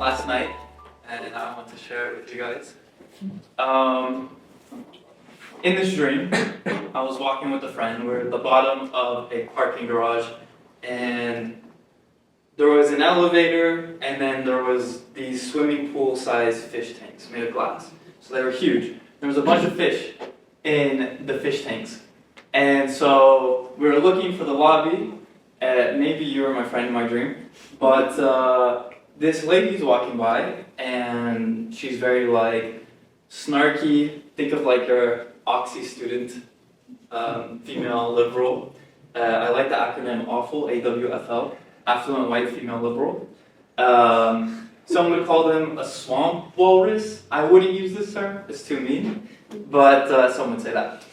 last night, and I want to share it with you guys. In this dream, I was walking with a friend. We're at the bottom of a parking garage, and there was an elevator, and then there was these swimming pool-sized fish tanks made of glass. So they were huge. There was a bunch of fish in the fish tanks. And so we were looking for the lobby. Maybe you were my friend in my dream. But this lady's walking by, and she's very like snarky. Think of like your Oxy student, female liberal. I like the acronym AWFL, AWFL, affluent white female liberal. Some would call them a swamp walrus. I wouldn't use this term, it's too mean, but some would say that.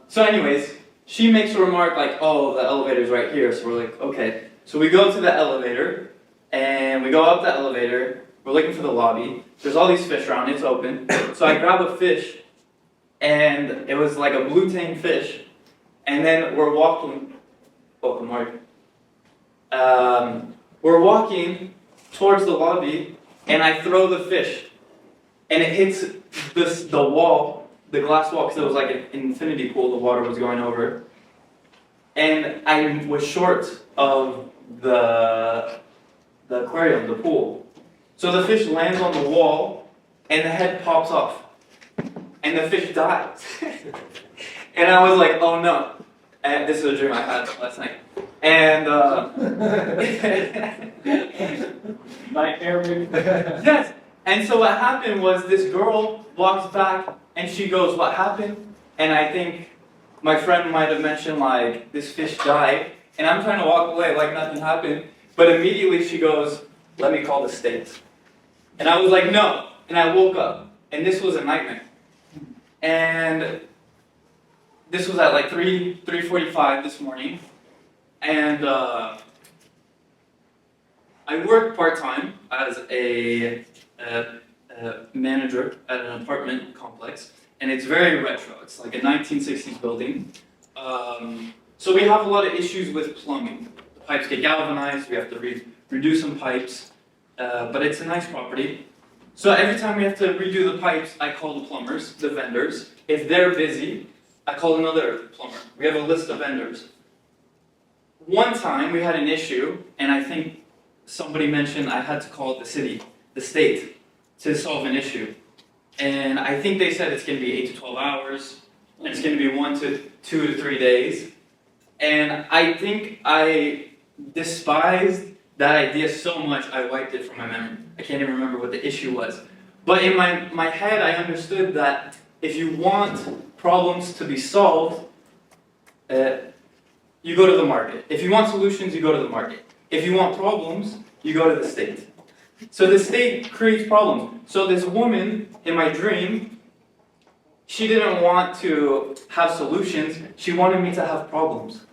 So anyways, she makes a remark like, oh, the elevator's right here, so we're like, okay. So we go to the elevator, and we go up the elevator, we're looking for the lobby, there's all these fish around, it's open, so I grab a fish, and it was like a blue tang fish, and then we're walking, welcome Mark, we're walking towards the lobby, and I throw the fish, and it hits the wall, the glass wall, because it was like an infinity pool the water was going over, and I was short of the aquarium, the pool. So the fish lands on the wall, and the head pops off, and the fish dies. And I was like, oh no. And this is a dream I had last night. And yes. And so what happened was this girl walks back and she goes, what happened? And I think my friend might have mentioned like this fish died. And I'm trying to walk away like nothing happened. But immediately she goes, let me call the state. And I was like, no. And I woke up. And this was a nightmare. And this was at like 3:45 this morning. And I work part-time as a manager at an apartment complex. And it's very retro. It's like a 1960s building. So we have a lot of issues with plumbing. The pipes get galvanized. We have to redo some pipes. But it's a nice property. So every time we have to redo the pipes, I call the plumbers, the vendors. If they're busy, I call another plumber. We have a list of vendors. One time we had an issue, and I think somebody mentioned I had to call the city, the state, to solve an issue. And I think they said it's going to be 8 to 12 hours, and it's going to be 1 to 2 to 3 days. And I think I despised that idea so much I wiped it from my memory. I can't even remember what the issue was. But in my head I understood that if you want problems to be solved, you go to the market. If you want solutions, you go to the market. If you want problems, you go to the state. So the state creates problems. So this woman in my dream, she didn't want to have solutions, she wanted me to have problems.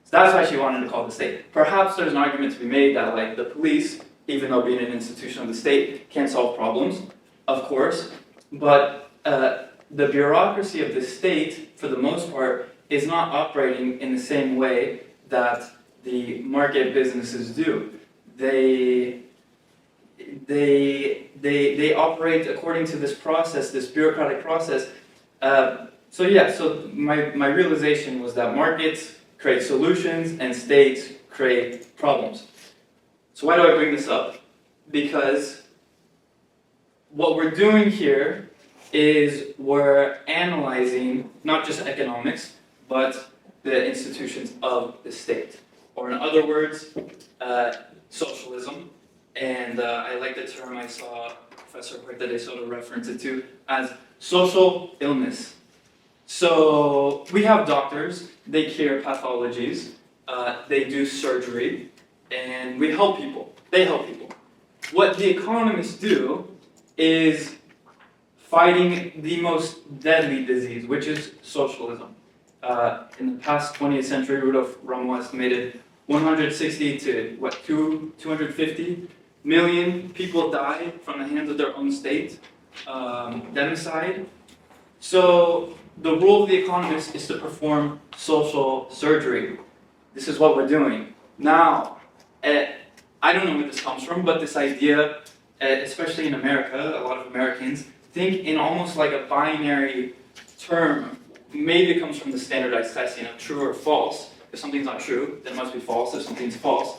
So that's why she wanted to call the state. Perhaps there's an argument to be made that like the police, even though being an institution of the state, can't solve problems, of course, but the bureaucracy of the state, for the most part, is not operating in the same way that the market businesses do. They operate according to this process, this bureaucratic process. So my realization was that markets create solutions and states create problems. So why do I bring this up? Because what we're doing here is we're analyzing not just economics, but the institutions of the state. Or in other words, socialism. And I like the term I saw Professor Huerta de Soto reference it to as social illness. So we have doctors, they cure pathologies, they do surgery, and we help people. They help people. What the economists do is fighting the most deadly disease, which is socialism. In the past 20th century, Rudolf Rommel estimated 160 to 250 million people died from the hands of their own state, democide. So the role of the economist is to perform social surgery. This is what we're doing. Now, I don't know where this comes from, but this idea especially in America, a lot of Americans think in almost like a binary term. Maybe it comes from the standardized test, true or false. If something's not true, then it must be false. If something's false,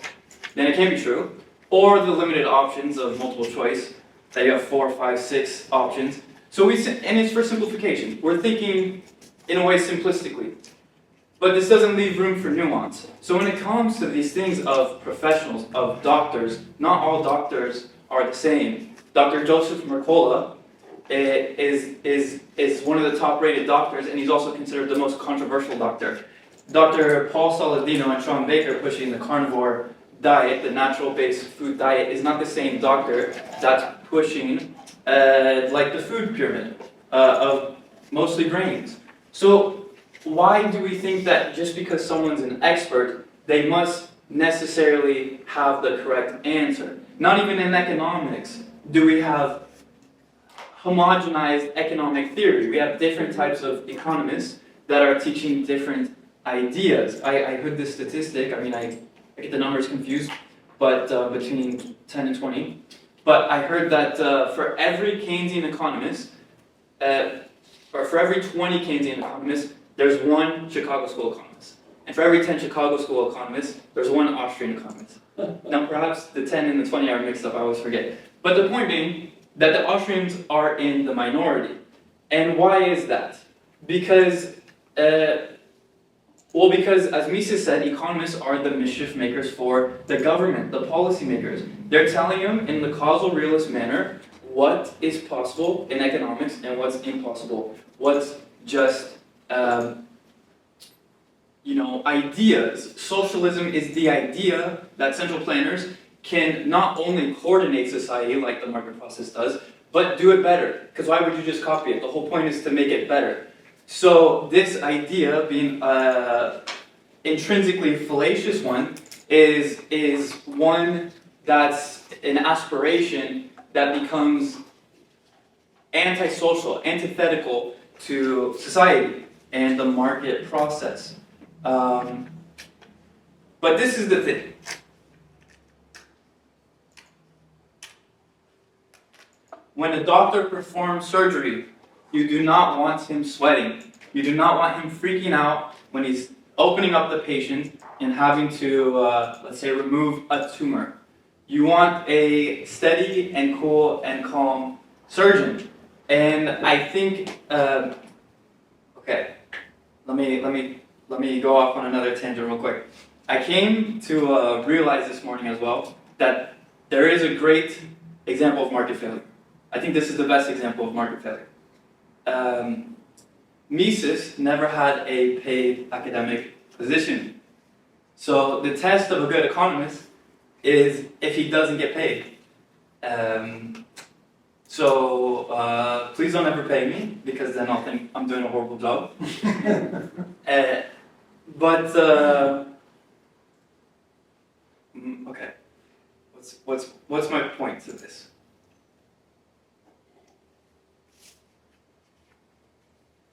then it can't be true. Or the limited options of multiple choice, that you have 4, 5, 6 options. And it's for simplification. We're thinking in a way simplistically. But this doesn't leave room for nuance. So when it comes to these things of professionals, of doctors, not all doctors are the same. Dr. Joseph Mercola is one of the top-rated doctors, and he's also considered the most controversial doctor. Dr. Paul Saladino and Sean Baker pushing the carnivore diet, the natural-based food diet, is not the same doctor that's pushing like the food pyramid of mostly grains. So why do we think that just because someone's an expert, they must necessarily have the correct answer? Not even in economics do we have homogenized economic theory. We have different types of economists that are teaching different ideas. I heard this statistic, I get the numbers confused, but between 10 and 20. But I heard that for every Keynesian economist, or for every 20 Keynesian economists, there's one Chicago School economist. And for every 10 Chicago School economists, there's one Austrian economist. Now perhaps the 10 and the 20 are mixed up, I always forget. But the point being that the Austrians are in the minority. And why is that? Because, as Mises said, economists are the mischief makers for the government, the policy makers. They're telling them in the causal realist manner what is possible in economics and what's impossible. What's just, ideas. Socialism is the idea that central planners can not only coordinate society like the market process does, but do it better. Because why would you just copy it? The whole point is to make it better. So this idea, being intrinsically fallacious one, is one that's an aspiration that becomes antisocial, antithetical to society and the market process. But this is the thing. When a doctor performs surgery, you do not want him sweating. You do not want him freaking out when he's opening up the patient and having to, let's say, remove a tumor. You want a steady and cool and calm surgeon. And I think, okay, let me go off on another tangent real quick. I came to realize this morning as well that there is a great example of market failure. I think this is the best example of market failure. Mises never had a paid academic position. So the test of a good economist is if he doesn't get paid. Please don't ever pay me, because then I'll think I'm doing a horrible job. Okay. What's my point to this?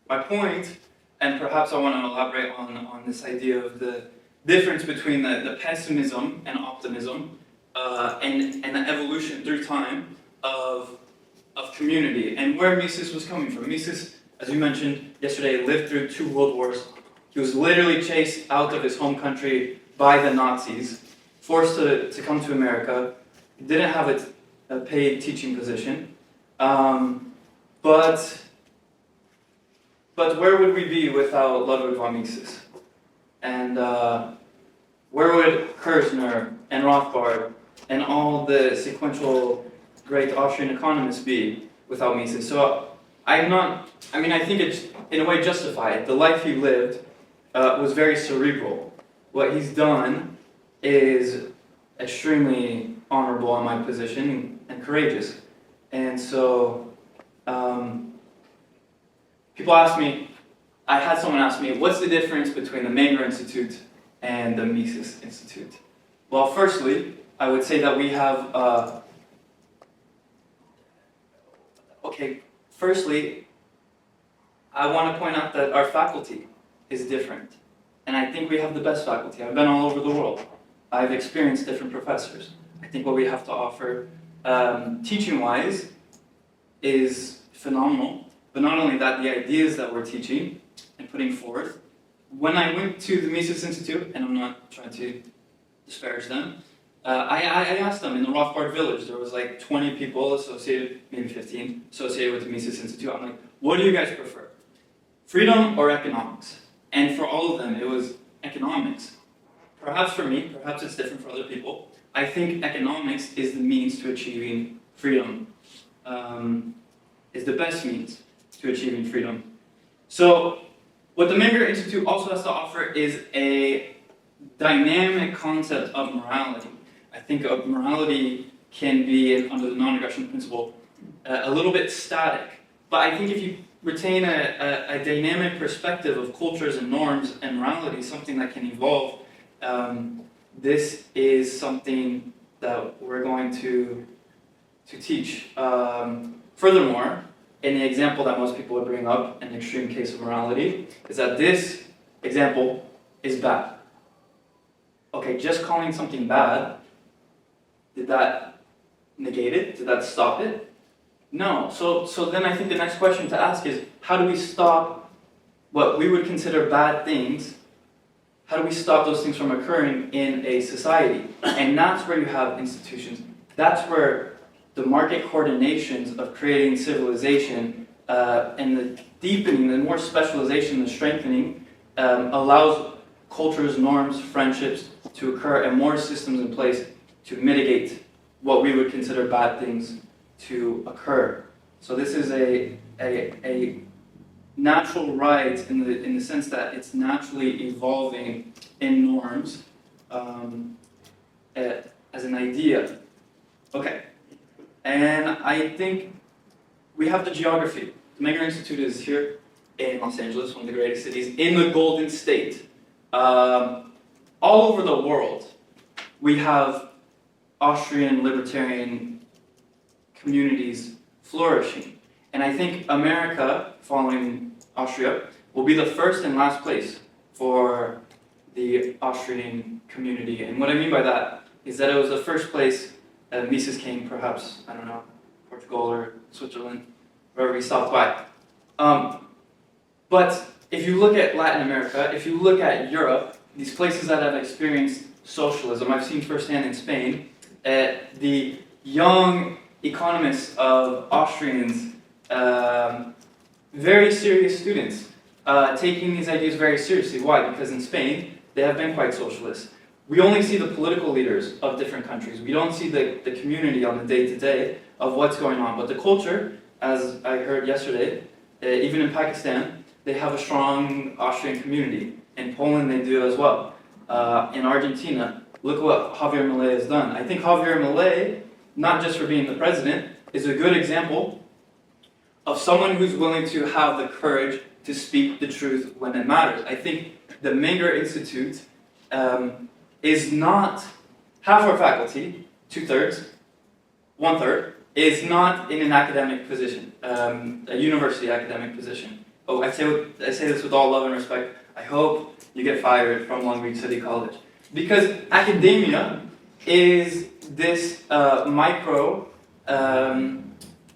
My point, and perhaps I want to elaborate on this idea of the difference between the pessimism and optimism and the evolution through time of community, and where Mises was coming from. Mises, as you mentioned yesterday, lived through 2 world wars. He was literally chased out of his home country by the Nazis, forced to come to America, didn't have a paid teaching position, but where would we be without Ludwig von Mises? And where would Kirzner and Rothbard and all the sequential great Austrian economists be without Mises? So I think it's in a way justified. The life he lived was very cerebral. What he's done is extremely honorable in my position and courageous. And so I had someone ask me, what's the difference between the Menger Institute and the Mises Institute? Well, firstly, I would say that we have, firstly, I want to point out that our faculty is different. And I think we have the best faculty. I've been all over the world. I've experienced different professors. I think what we have to offer teaching-wise, is phenomenal. But not only that, the ideas that we're teaching and putting forth. When I went to the Mises Institute, and I'm not trying to disparage them, I asked them in the Rothbard village, there was like 20 people associated, maybe 15, associated with the Mises Institute. I'm like, what do you guys prefer? Freedom or economics? And for all of them, it was economics. Perhaps for me, perhaps it's different for other people. I think economics is the means to achieving freedom, is the best means to achieving freedom. So, what the Menger Institute also has to offer is a dynamic concept of morality. I think morality can be, under the non-aggression principle, a little bit static. But I think if you retain a dynamic perspective of cultures and norms and morality, something that can evolve, this is something that we're going to teach. Furthermore, in the example that most people would bring up, an extreme case of morality, is that this example is bad. Okay, just calling something bad, did that negate it? Did that stop it? No. So then I think the next question to ask is, how do we stop what we would consider bad things? How do we stop those things from occurring in a society? And that's where you have institutions. That's where the market coordinations of creating civilization and the deepening, the more specialization, the strengthening, allows cultures, norms, friendships to occur and more systems in place to mitigate what we would consider bad things to occur. So this is a natural right in the sense that it's naturally evolving in norms as an idea. Okay, and I think we have the geography. The Menger Institute is here in Los Angeles, one of the greatest cities, in the Golden State. All over the world, we have Austrian libertarian communities flourishing. And I think America, following Austria, will be the first and last place for the Austrian community. And what I mean by that is that it was the first place Mises came, perhaps, I don't know, Portugal or Switzerland, wherever he stopped by. But if you look at Latin America, if you look at Europe, these places that have experienced socialism, I've seen firsthand in Spain, the young economists of Austrians, very serious students, taking these ideas very seriously. Why? Because in Spain, they have been quite socialist. We only see the political leaders of different countries. We don't see the community on the day-to-day of what's going on. But the culture, as I heard yesterday, even in Pakistan, they have a strong Austrian community. In Poland, they do as well. In Argentina, look what Javier Milei has done. I think Javier Milei, not just for being the president, is a good example of someone who's willing to have the courage to speak the truth when it matters. I think the Menger Institute is not, half our faculty, 2/3, 1/3, is not in an academic position, a university academic position. Oh, I say this with all love and respect. I hope you get fired from Long Beach City College. Because academia is this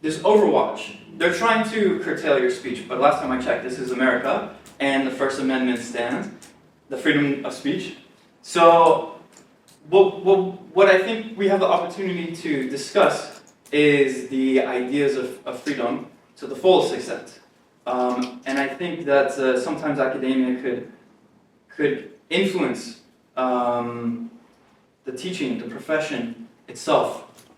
this overwatch. They're trying to curtail your speech, but last time I checked, this is America, and the First Amendment stands, the freedom of speech. So, what I think we have the opportunity to discuss is the ideas of freedom to the fullest extent. And I think that sometimes academia could influence the teaching, the profession itself,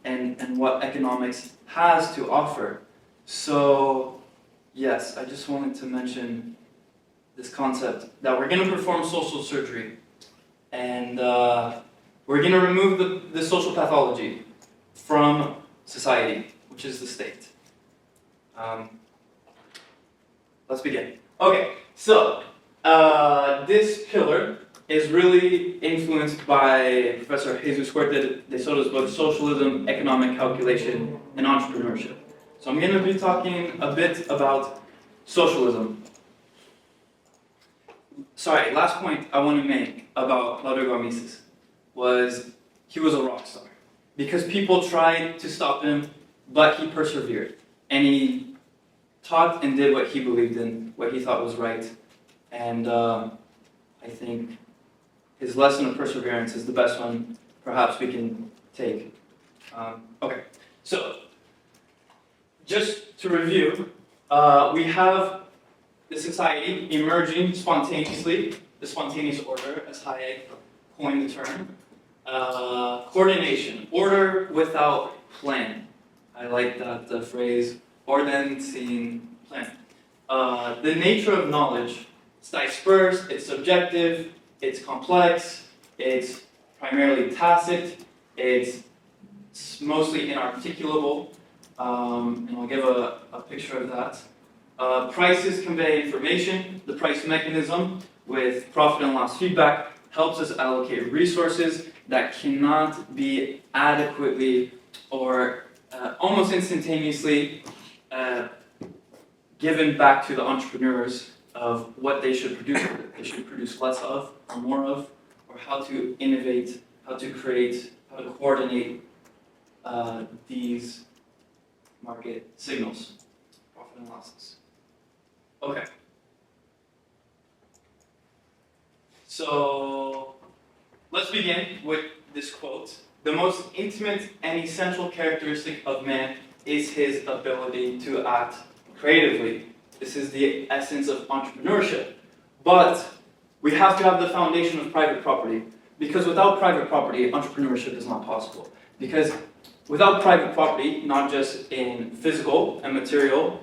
and what economics has to offer. So, yes, I just wanted to mention this concept that we're going to perform social surgery, and we're going to remove the social pathology from society, which is the state. Let's begin. Okay, so this pillar is really influenced by Professor Jesus Huerta de Soto's book, Socialism, Economic Calculation, and Entrepreneurship. So I'm going to be talking a bit about socialism. Sorry, last point I want to make about Rodrigo Mises was he was a rock star. because people tried to stop him, but he persevered. And he taught and did what he believed in, what he thought was right. And I think his lesson of perseverance is the best one perhaps we can take. Okay, so just to review, we have the society emerging spontaneously, the spontaneous order, as Hayek coined the term. Coordination, order without plan. I like that phrase, Orden sin plan. The nature of knowledge, it's dispersed, it's subjective, it's complex, it's primarily tacit, it's mostly inarticulable, and I'll give a picture of that. Prices convey information. The price mechanism with profit and loss feedback helps us allocate resources that cannot be adequately or almost instantaneously given back to the entrepreneurs of what they should produce, what they should produce less of or more of, or how to innovate, how to create, how to coordinate these market signals, profit and losses. Okay. So let's begin with this quote. The most intimate and essential characteristic of man is his ability to act creatively. This is the essence of entrepreneurship. But we have to have the foundation of private property, because without private property, entrepreneurship is not possible. Because without private property, not just in physical and material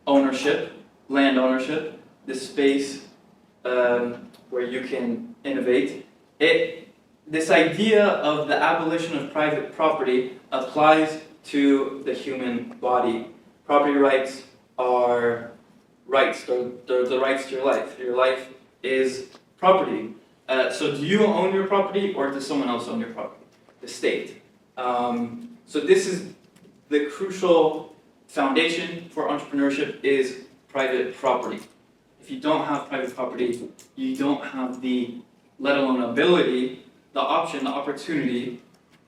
ownership, land ownership, the space where you can innovate, this idea of the abolition of private property applies to the human body. Property rights are rights, they're the rights to your life. Your life is property. So do you own your property, or does someone else own your property? The state. So this is the crucial foundation for entrepreneurship, is private property. If you don't have private property, you don't have the, let alone ability, the option, the opportunity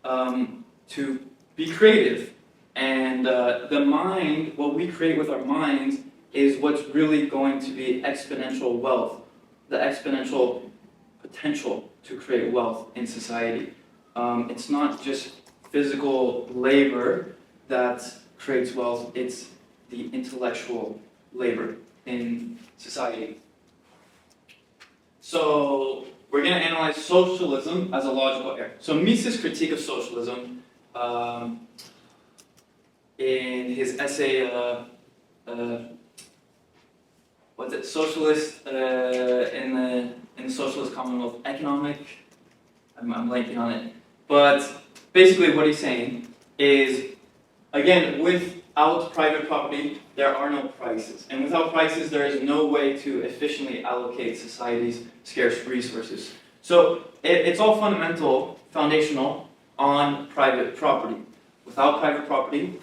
to be creative. And the mind, what we create with our minds, is what's really going to be exponential wealth, the exponential potential to create wealth in society. It's not just physical labor that creates wealth, it's the intellectual labor in society. So we're going to analyze socialism as a logical error. So Mises' critique of socialism, in his essay, what's it? Socialist in the Socialist Commonwealth Economic. I'm blanking on it. But basically, what he's saying is, again, without private property, there are no prices, and without prices, there is no way to efficiently allocate society's scarce resources. So it's all foundational on private property. Without private property,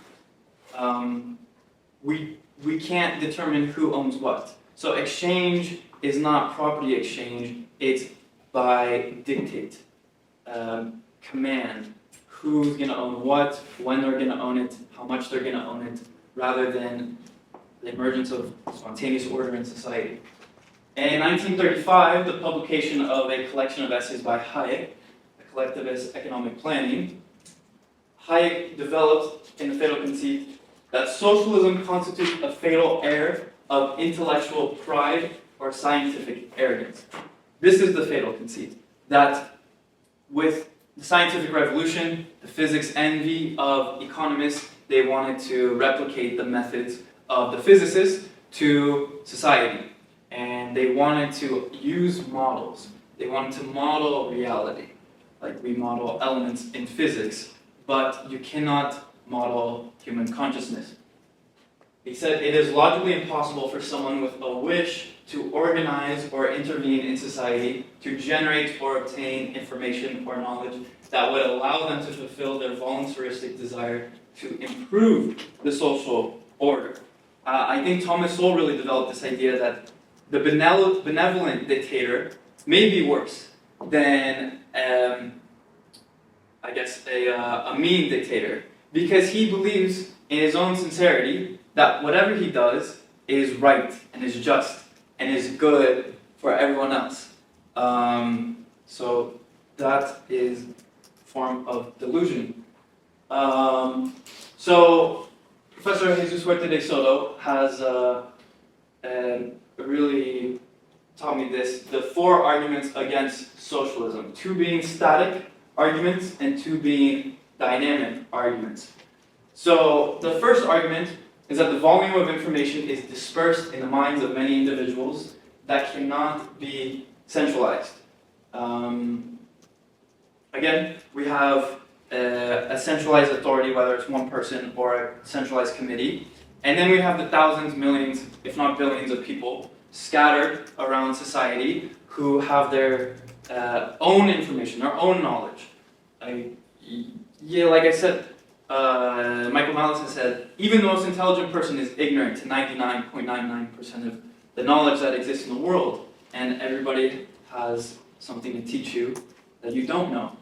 we can't determine who owns what. So exchange is not property exchange, it's by dictate, command, who's going to own what, when they're going to own it, how much they're going to own it, rather than the emergence of spontaneous order in society. In 1935, the publication of a collection of essays by Hayek, A Collectivist Economic Planning, Hayek developed in the fatal conceit that socialism constitutes a fatal error of intellectual pride or scientific arrogance. This is the fatal conceit, that with the scientific revolution, the physics envy of economists, they wanted to replicate the methods of the physicists to society. And they wanted to use models. They wanted to model reality, like we model elements in physics, but you cannot model human consciousness. He said it is logically impossible for someone with a wish to organize or intervene in society to generate or obtain information or knowledge that would allow them to fulfill their voluntaristic desire to improve the social order. I think Thomas Sowell really developed this idea that the benevolent dictator may be worse than I guess, a mean dictator, because he believes in his own sincerity that whatever he does is right and is just and is good for everyone else. So that is a form of delusion. So Professor Jesus Huerta de Soto has really taught me this, the 4 arguments against socialism. 2 being static arguments and 2 being dynamic arguments. So the first argument is that the volume of information is dispersed in the minds of many individuals that cannot be centralized. Again, we have a centralized authority, whether it's one person or a centralized committee. And then we have the thousands, millions, if not billions of people scattered around society who have their own information, their own knowledge. Like I said, Michael Malice has said, even the most intelligent person is ignorant to 99.99% of the knowledge that exists in the world, and everybody has something to teach you that you don't know.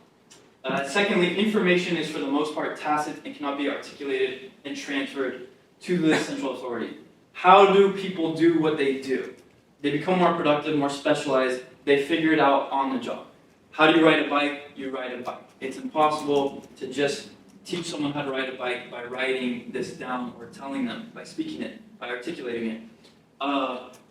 Secondly, information is for the most part tacit and cannot be articulated and transferred to the central authority. How do people do what they do? They become more productive, more specialized, they figure it out on the job. How do you ride a bike? You ride a bike. It's impossible to just teach someone how to ride a bike by writing this down or telling them, by speaking it, by articulating it.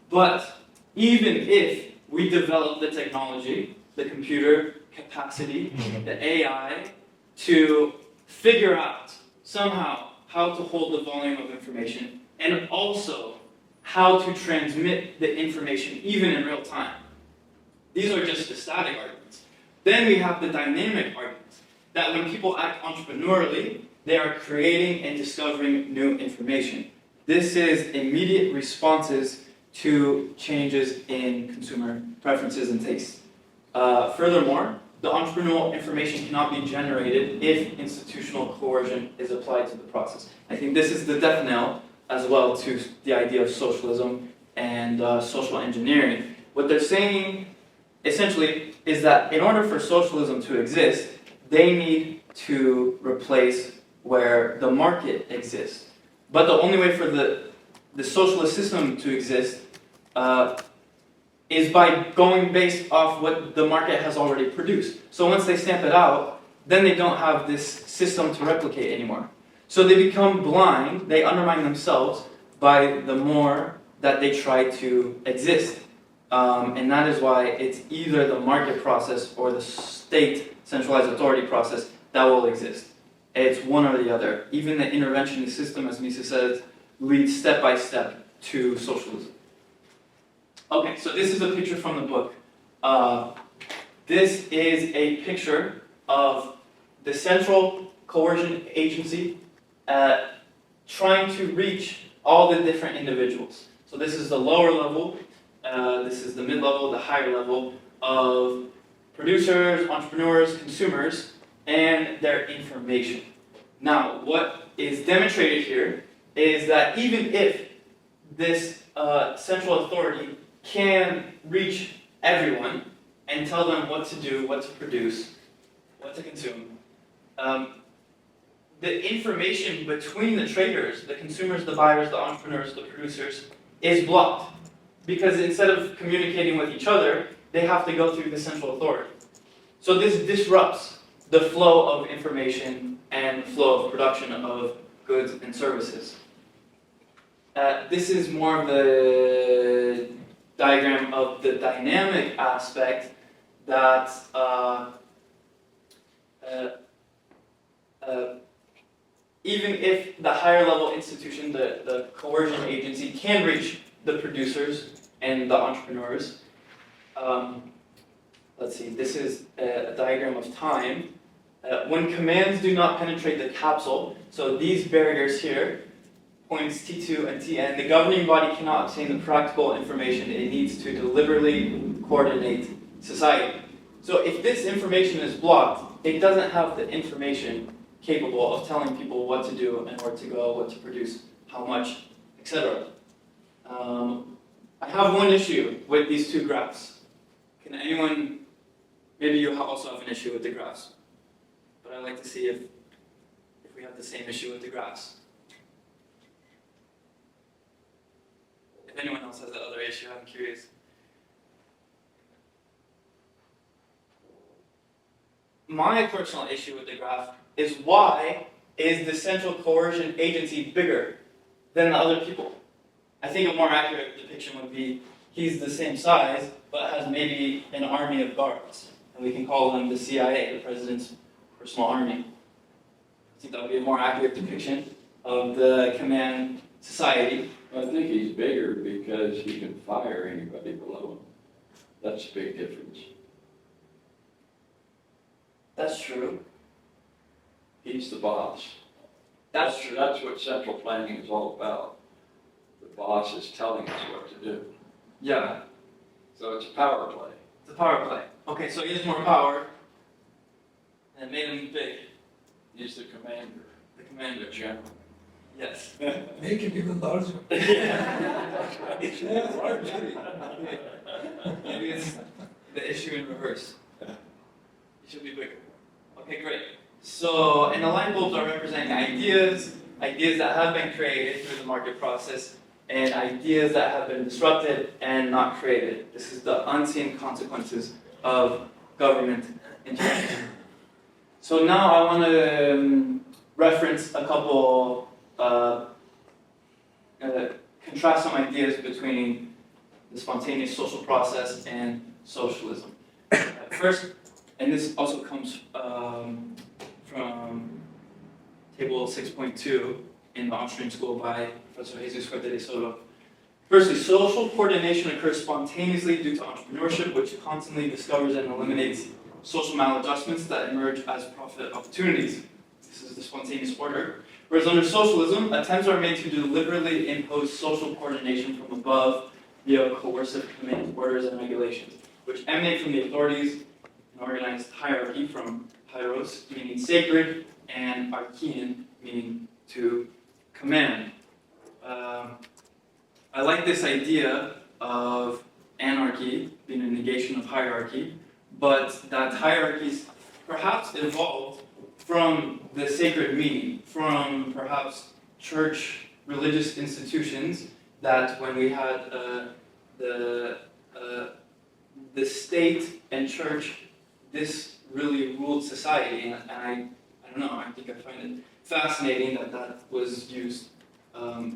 But even if we develop the technology, the computer capacity, the AI, to figure out somehow how to hold the volume of information and also how to transmit the information even in real time. These are just the static arguments. Then we have the dynamic arguments, that when people act entrepreneurially, they are creating and discovering new information. This is immediate responses to changes in consumer preferences and tastes. Furthermore, the entrepreneurial information cannot be generated if institutional coercion is applied to the process. I think this is the death knell as well to the idea of socialism and social engineering. What they're saying essentially is that in order for socialism to exist, they need to replace where the market exists. But the only way for the socialist system to exist is by going based off what the market has already produced. So once they stamp it out, then they don't have this system to replicate anymore. So they become blind, they undermine themselves by the more that they try to exist. And that is why it's either the market process or the state centralized authority process that will exist. It's one or the other. Even the interventionist system, as Mises says, leads step by step to socialism. Okay, so this is a picture from the book. This is a picture of the central coercion agency trying to reach all the different individuals. So this is the lower level, this is the mid-level, the higher level of producers, entrepreneurs, consumers, and their information. Now, what is demonstrated here is that even if this central authority can reach everyone and tell them what to do, what to produce, what to consume, the information between the traders, the consumers, the buyers, the entrepreneurs, the producers, is blocked. Because instead of communicating with each other, they have to go through the central authority. So this disrupts the flow of information and the flow of production of goods and services. This is more of the diagram of the dynamic aspect that even if the higher level institution, the coercion agency, can reach the producers and the entrepreneurs. Let's see, this is a diagram of time. When commands do not penetrate the capsule, so these barriers here, points T2 and Tn, the governing body cannot obtain the practical information it needs to deliberately coordinate society. So if this information is blocked, it doesn't have the information capable of telling people what to do and where to go, what to produce, how much, etc. I have one issue with these two graphs. Can anyone, maybe you also have an issue with the graphs, but I'd like to see if we have the same issue with the graphs. If anyone else has that other issue, I'm curious. My personal issue with the graph is why is the central coercion agency bigger than the other people? I think a more accurate depiction would be he's the same size, but has maybe an army of guards. And we can call them the CIA, the president's personal army. I think that would be a more accurate depiction of the command society. I think he's bigger because he can fire anybody below him. That's a big difference. That's true. He's the boss. That's true. That's what central planning is all about. The boss is telling us what to do. Yeah. So it's a power play. It's a power play. Okay, so he has more power, and it made him big. He's the commander. The commander. The general. Yes. Make him even larger. Maybe it's the issue in reverse. It should be bigger. Okay, great. So, and the light bulbs are representing ideas that have been created through the market process, and ideas that have been disrupted and not created. This is the unseen consequences of government intervention. So now I want to reference a couple, contrast some ideas between the spontaneous social process and socialism. First, and this also comes from table 6.2 in the Austrian school by Professor Jesus Corte de Soto. Firstly, social coordination occurs spontaneously due to entrepreneurship, which constantly discovers and eliminates social maladjustments that emerge as profit opportunities. This is the spontaneous order. Whereas under socialism, attempts are made to deliberately impose social coordination from above via coercive command orders and regulations, which emanate from the authorities, an organized hierarchy from hieros, meaning sacred, and archean, meaning to command. I like this idea of anarchy being a negation of hierarchy, but that hierarchies perhaps evolved from the sacred meaning, from perhaps church religious institutions, that when we had the state and church, this really ruled society, and I don't know, I think I find it fascinating that that was used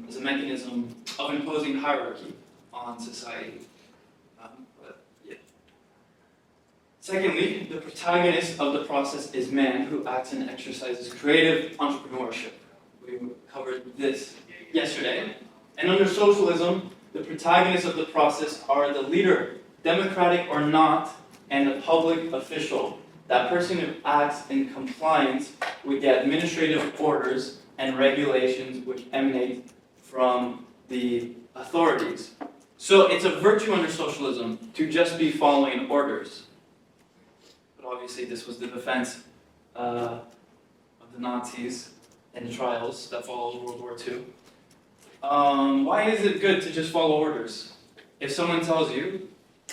as a mechanism of imposing hierarchy on society. But yeah. Secondly, the protagonist of the process is man, who acts and exercises creative entrepreneurship. We covered this yesterday. And under socialism, the protagonists of the process are the leader, democratic or not, and the public official, that person who acts in compliance with the administrative orders and regulations which emanate from the authorities. So it's a virtue under socialism to just be following orders. But obviously this was the defense of the Nazis and the trials that followed World War II. Why is it good to just follow orders? If someone tells you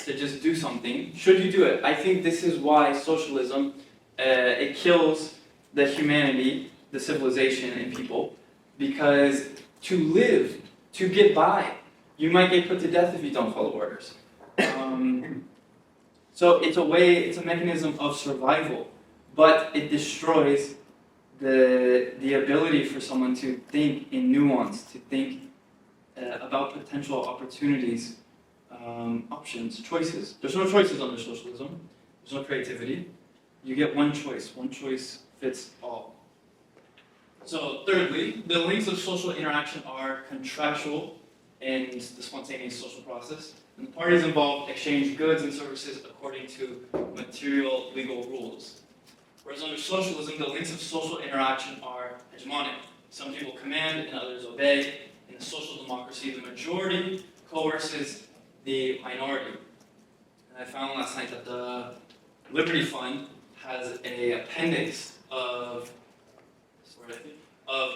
to just do something, should you do it? I think this is why socialism, it kills the humanity, the civilization in people, because to live, to get by, you might get put to death if you don't follow orders. So it's a mechanism of survival, but it destroys the ability for someone to think in nuance, to think about potential opportunities, options, choices. There's no choices under socialism. There's no creativity. You get one choice. One choice fits all. So thirdly, the links of social interaction are contractual in the spontaneous social process, and the parties involved exchange goods and services according to material legal rules. Whereas under socialism, the links of social interaction are hegemonic. Some people command and others obey. In a social democracy, the majority coerces the minority. And I found last night that the Liberty Fund has an appendix of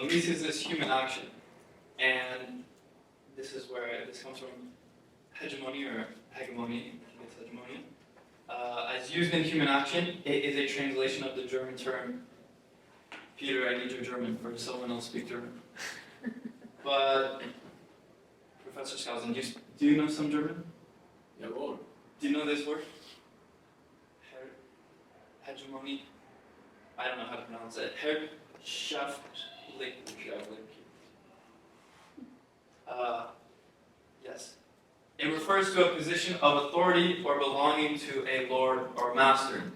Mises's human action. And this is where this comes from, hegemony or hegemony, I think it's hegemony. As used in human action, it is a translation of the German term Peter, I need your German, or someone else speak German. But, Professor Skousen, do you know some German? Jawohl. Do you know this word? Hegemony? I don't know how to pronounce it. Herrschaftlich. Yes. It refers to a position of authority or belonging to a lord or master.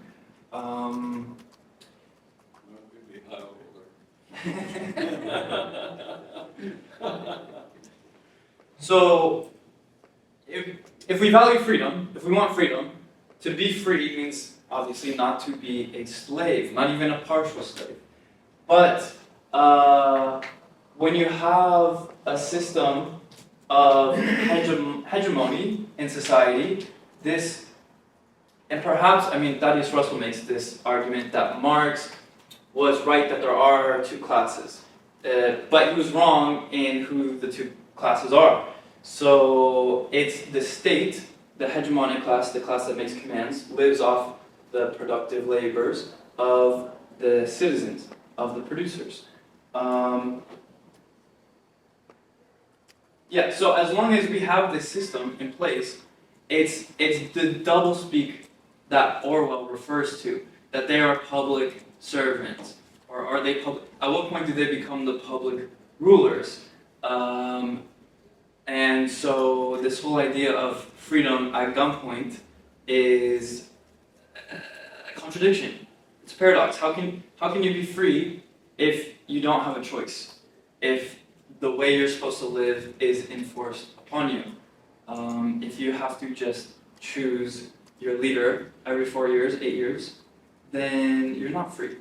Well, it could be high over. So, if we value freedom, if we want freedom, to be free means obviously not to be a slave, not even a partial slave. But when you have a system of hegemony in society, this, and perhaps, I mean, Thaddeus Russell makes this argument that Marx was right that there are two classes, but he was wrong in who the two classes are. So it's the state, the hegemonic class, the class that makes commands, lives off the productive labors of the citizens, of the producers. Yeah, so as long as we have this system in place, it's the doublespeak that Orwell refers to, that they are public servants. Or are they public? At what point do they become the public rulers? And so this whole idea of freedom at gunpoint is a contradiction. It's a paradox. How can you be free if you don't have a choice? If the way you're supposed to live is enforced upon you? If you have to just choose your leader every 4 years, 8 years, then you're not free.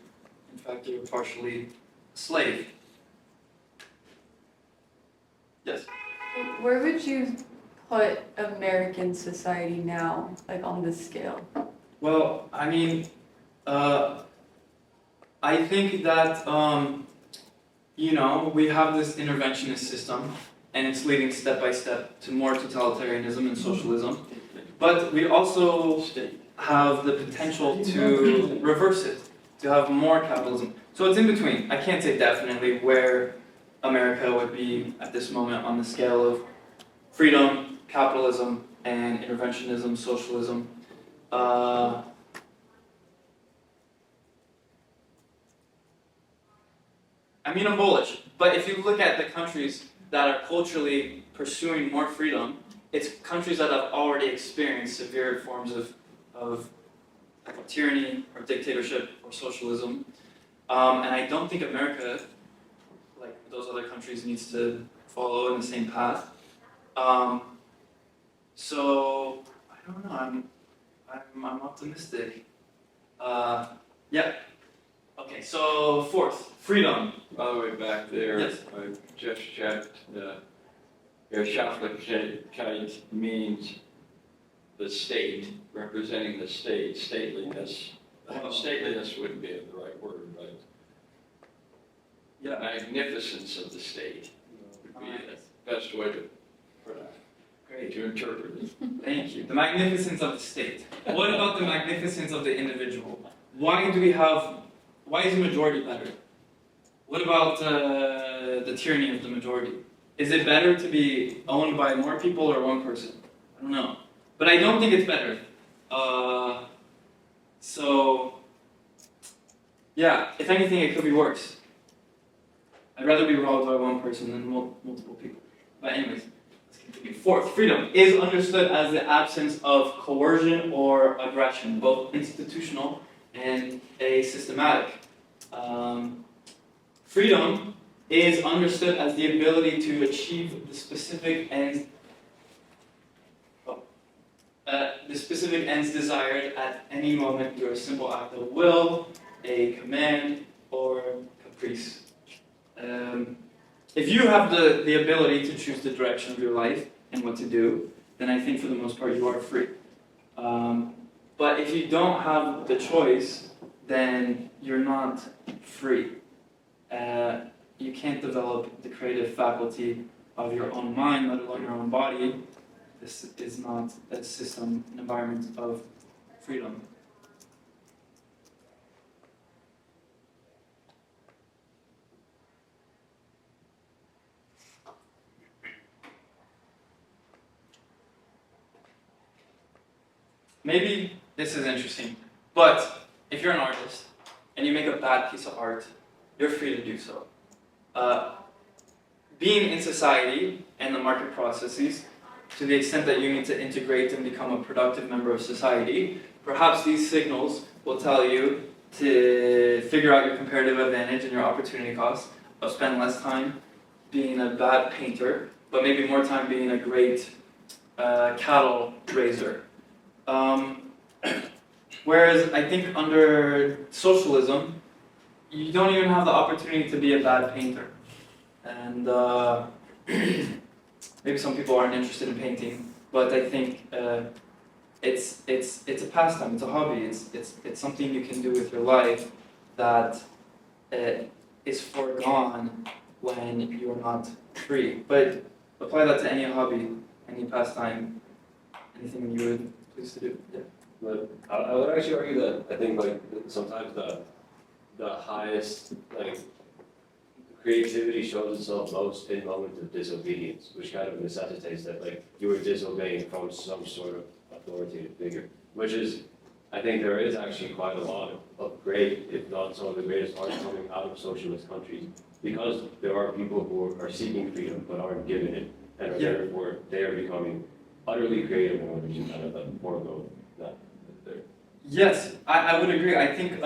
In fact, you're partially a slave. Yes? Where would you put American society now, like on this scale? Well, I mean, I think that, we have this interventionist system, and it's leading step by step to more totalitarianism and socialism. But we also have the potential to reverse it, to have more capitalism. So it's in between. I can't say definitely where America would be at this moment on the scale of freedom, capitalism, and interventionism, socialism. I mean, I'm bullish, but if you look at the countries that are culturally pursuing more freedom, it's countries that have already experienced severe forms of tyranny or dictatorship or socialism. And I don't think America, like those other countries, needs to follow in the same path. So I don't know. I'm optimistic. Yeah. Okay. So fourth, freedom. By the way, back there, Yes. I just checked. Herrschaftlichkeit means the state, representing the state, stateliness. Stateliness wouldn't be the right word, but Yeah. magnificence of the state would be the best way to Great. to interpret it. Thank you. The magnificence of the state. What about the magnificence of the individual? Why is the majority better? What about the tyranny of the majority? Is it better to be owned by more people or one person? I don't know. But I don't think it's better. Yeah, if anything, it could be worse. I'd rather be ruled by one person than multiple people. But anyways, let's continue. Fourth, freedom is understood as the absence of coercion or aggression, both institutional and a systematic. Freedom is understood as the ability to achieve the specific ends desired at any moment through a simple act of will, a command, or caprice. If you have the ability to choose the direction of your life and what to do, then I think for the most part you are free. But if you don't have the choice, then you're not free. You can't develop the creative faculty of your own mind, let alone your own body. This is not a system, an environment of freedom. maybe this is interesting, but if you're an artist and you make a bad piece of art, you're free to do so. Being in society and the market processes, to the extent that you need to integrate and become a productive member of society, perhaps these signals will tell you to figure out your comparative advantage and your opportunity cost of spending less time being a bad painter, but maybe more time being a great cattle raiser. Whereas I think under socialism, you don't even have the opportunity to be a bad painter. And maybe some people aren't interested in painting, but I think it's a pastime, it's a hobby, it's something you can do with your life that is foregone when you're not free. But apply that to any hobby, any pastime, anything you would please to do. Yeah. But I would actually argue that I think like sometimes the highest like creativity shows itself most in moments of disobedience, which kind of necessitates that like you were disobeying from some sort of authoritative figure, which is I think there is actually quite a lot of great, if not some of the greatest art coming out of socialist countries, because there are people who are seeking freedom but aren't given it, and are therefore they are becoming utterly creative in order to kind of forego that. Yes, I would agree. I think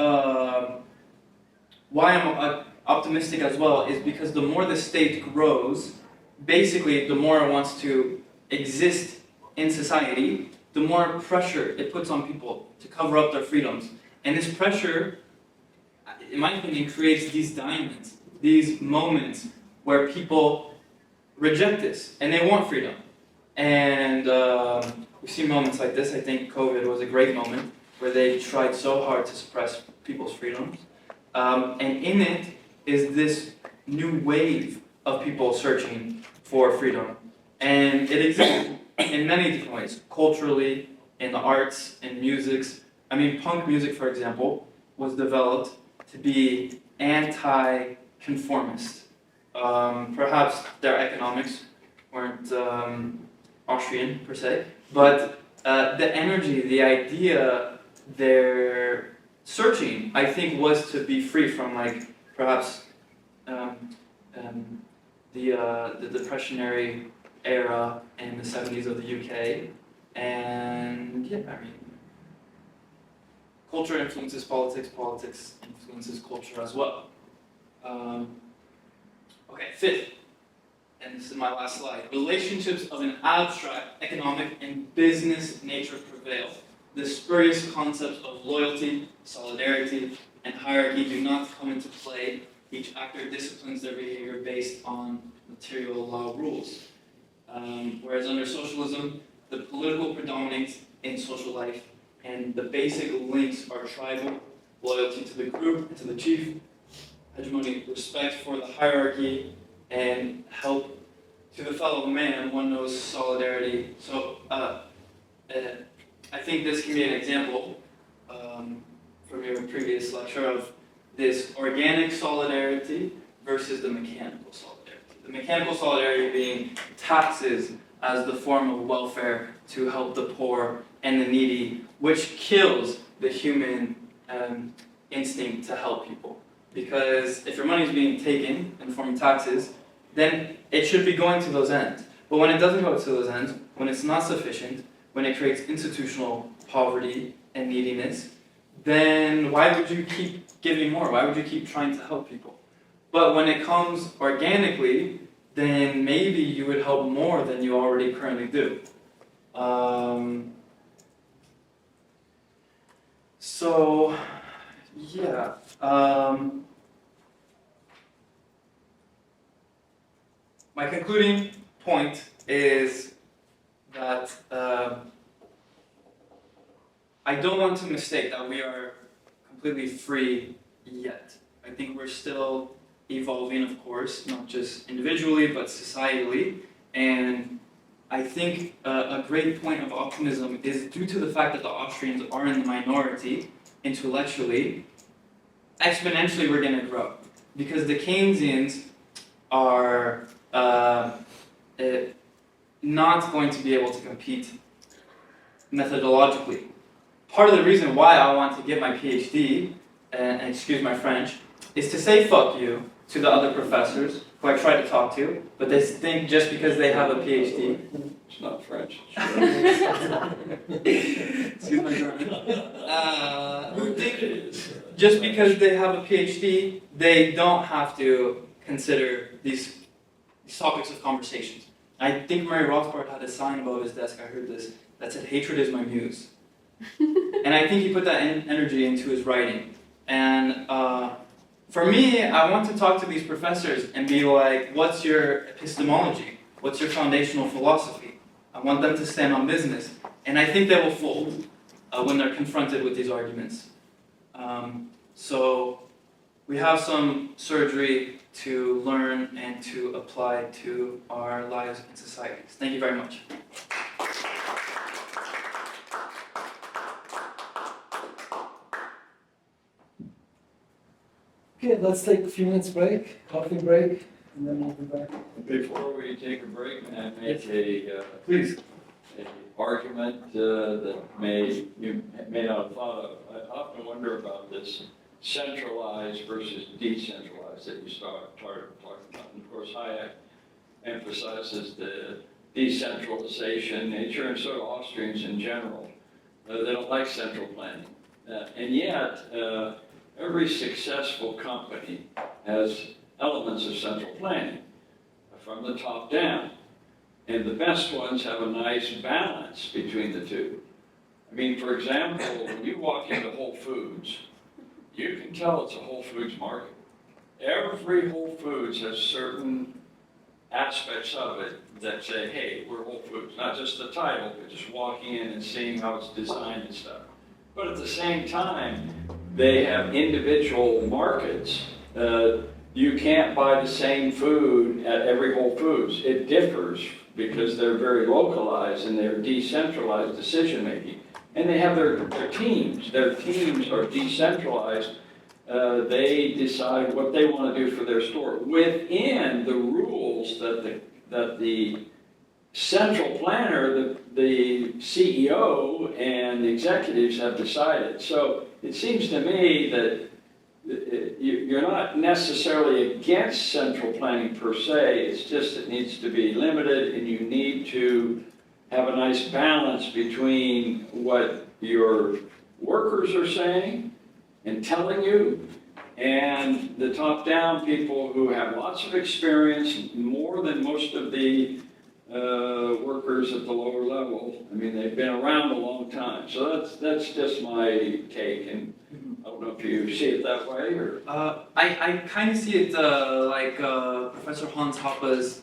why I'm optimistic as well is because the more the state grows, basically the more it wants to exist in society, the more pressure it puts on people to cover up their freedoms. And this pressure, in my opinion, creates these diamonds, these moments where people reject this and they want freedom. And we see moments like this. I think COVID was a great moment where they tried so hard to suppress people's freedoms. And in it is this new wave of people searching for freedom. And it exists in many different ways, culturally, in the arts, in musics. I mean, punk music, for example, was developed to be anti-conformist. Perhaps their economics weren't Austrian, per se, but the energy, the idea they're searching, I think, was to be free from, like, perhaps the Depressionary era in the 70s of the UK, and yeah, I mean, culture influences politics, politics influences culture as well. Okay, fifth, and this is my last slide. Relationships of an abstract economic and business nature prevail. The spurious concepts of loyalty, solidarity, and hierarchy do not come into play. Each actor disciplines their behavior based on material law rules. Whereas under socialism, the political predominates in social life, and the basic links are tribal, loyalty to the group and to the chief, hegemony, respect for the hierarchy, and help to the fellow man. One knows solidarity. So I think this can be an example from your previous lecture of this organic solidarity versus the mechanical solidarity. The mechanical solidarity being taxes as the form of welfare to help the poor and the needy, which kills the human instinct to help people. Because if your money is being taken in the form of taxes, then it should be going to those ends. But when it doesn't go to those ends, when it's not sufficient, when it creates institutional poverty and neediness, then why would you keep giving more? Why would you keep trying to help people? But when it comes organically, then maybe you would help more than you already currently do. So, yeah. My concluding point is that I don't want to mistake that we are completely free yet. I think we're still evolving, of course, not just individually, but societally. And I think a great point of optimism is due to the fact that the Austrians are in the minority intellectually, exponentially we're going to grow. Because the Keynesians are not going to be able to compete methodologically part of the reason why I want to get my PhD, and excuse my French, is to say fuck you to the other professors who I try to talk to, but they think just because they have a PhD. It's not French. Excuse my German. Who think just because they have a PhD, they don't have to consider these topics of conversations. I think Murray Rothbard had a sign above his desk, I heard this, that said, "Hatred is my muse." And I think he put that energy into his writing. And for me, I want to talk to these professors and be like, what's your epistemology? What's your foundational philosophy? I want them to stand on business. And I think they will fold when they're confronted with these arguments. So we have some surgery to learn and to apply to our lives and societies. Thank you very much. Okay, let's take a few minutes break, coffee break, and then we'll be back. Before we take a break, may I make a Please. argument that you may not have thought of? I often wonder about this centralized versus decentralized that you started talking about. And of course, Hayek emphasizes the decentralization nature, and so do Austrians in general. They don't like central planning. And yet, every successful company has elements of central planning from the top down. And the best ones have a nice balance between the two. I mean, for example, when you walk into Whole Foods, you can tell it's a Whole Foods market. Every Whole Foods has certain aspects of it that say, hey, we're Whole Foods. Not just the title, but just walking in and seeing how it's designed and stuff. But at the same time, they have individual markets. You can't buy the same food at every Whole Foods. It differs because they're very localized and they're decentralized decision making. And they have their teams. Their teams are decentralized. They decide what they want to do for their store within the rules that the central planner, the CEO and the executives have decided. So it seems to me that you're not necessarily against central planning per se, it's just it needs to be limited and you need to have a nice balance between what your workers are saying and telling you and the top-down people who have lots of experience, more than most of the workers at the lower level. I mean, they've been around a long time. So that's just my take, and I don't know if you see it that way or. I kind of see it like Professor Hans Hoppe's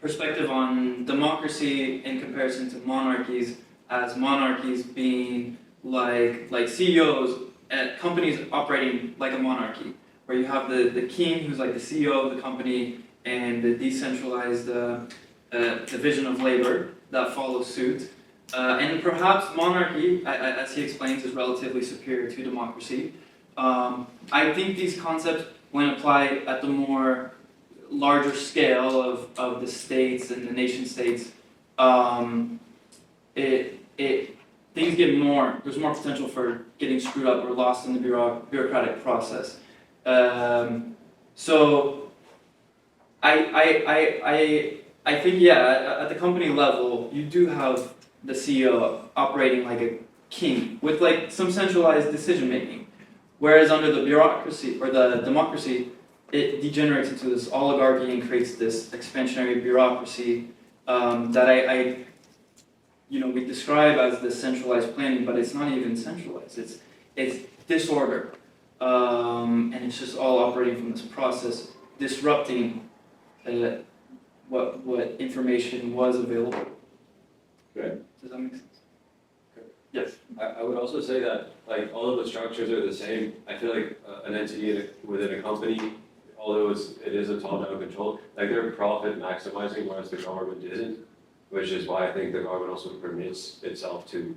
perspective on democracy in comparison to monarchies, as monarchies being like CEOs at companies operating like a monarchy, where you have the king who's like the CEO of the company and the decentralized division of labor that follows suit. And perhaps monarchy, as he explains, is relatively superior to democracy. I think these concepts, when applied at the more larger scale of the states and the nation states, things get more, there's more potential for getting screwed up or lost in the bureaucratic process. So I think, yeah, at the company level, you do have the CEO operating like a king with like some centralized decision making. Whereas under the bureaucracy or the democracy, it degenerates into this oligarchy and creates this expansionary bureaucracy that we describe as the centralized planning, but it's not even centralized. It's disorder, and it's just all operating from this process, disrupting what information was available. Good. Does that make sense? Yes. I would also say that like all of the structures are the same. I feel like an entity within a company, although it is a top-down control, like they're profit maximizing, whereas the government isn't, which is why I think the government also permits itself to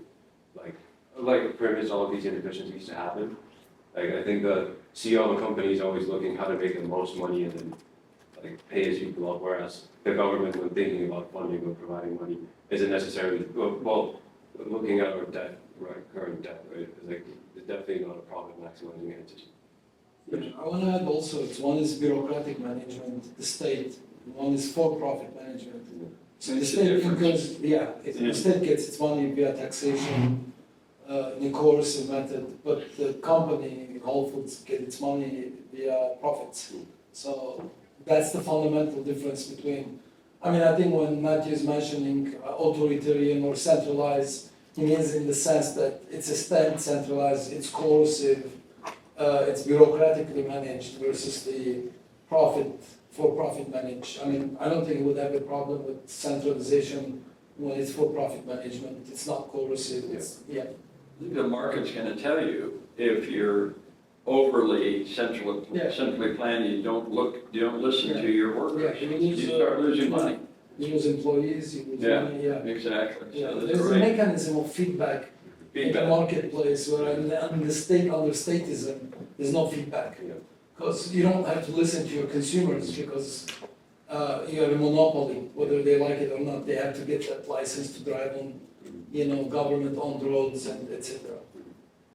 like permits all of these inefficiencies to happen. Like I think the CEO of a company is always looking how to make the most money and then like pay his people up, whereas the government, when thinking about funding or providing money, isn't necessarily well looking at our debt current debt, right? Because like, it's definitely not a profit maximizing entity. Yeah, I want to add also, one is bureaucratic management, the state, one is for-profit management. So the It's a state difference. incurs, the state gets its money via taxation in a coercive method, but the company, Whole Foods, gets its money via profits. So that's the fundamental difference between, I mean, I think when Matthew is mentioning authoritarian or centralized, he means in the sense that it's a state centralized, it's coercive, it's bureaucratically managed versus the for-profit managed. I mean, I don't think it would have a problem with centralization when it's for-profit management. It's not coercive. I think the market's gonna tell you if you're overly centrally planned, you don't listen to your workers. Yeah, You start losing money. You lose employees, you lose Yeah. money, Exactly. Yeah, So that's there's a great. mechanism of feedback in the marketplace where under statism, there's no feedback. Because you don't have to listen to your consumers because you have a monopoly, whether they like it or not. They have to get that license to drive on, government-owned roads and etc.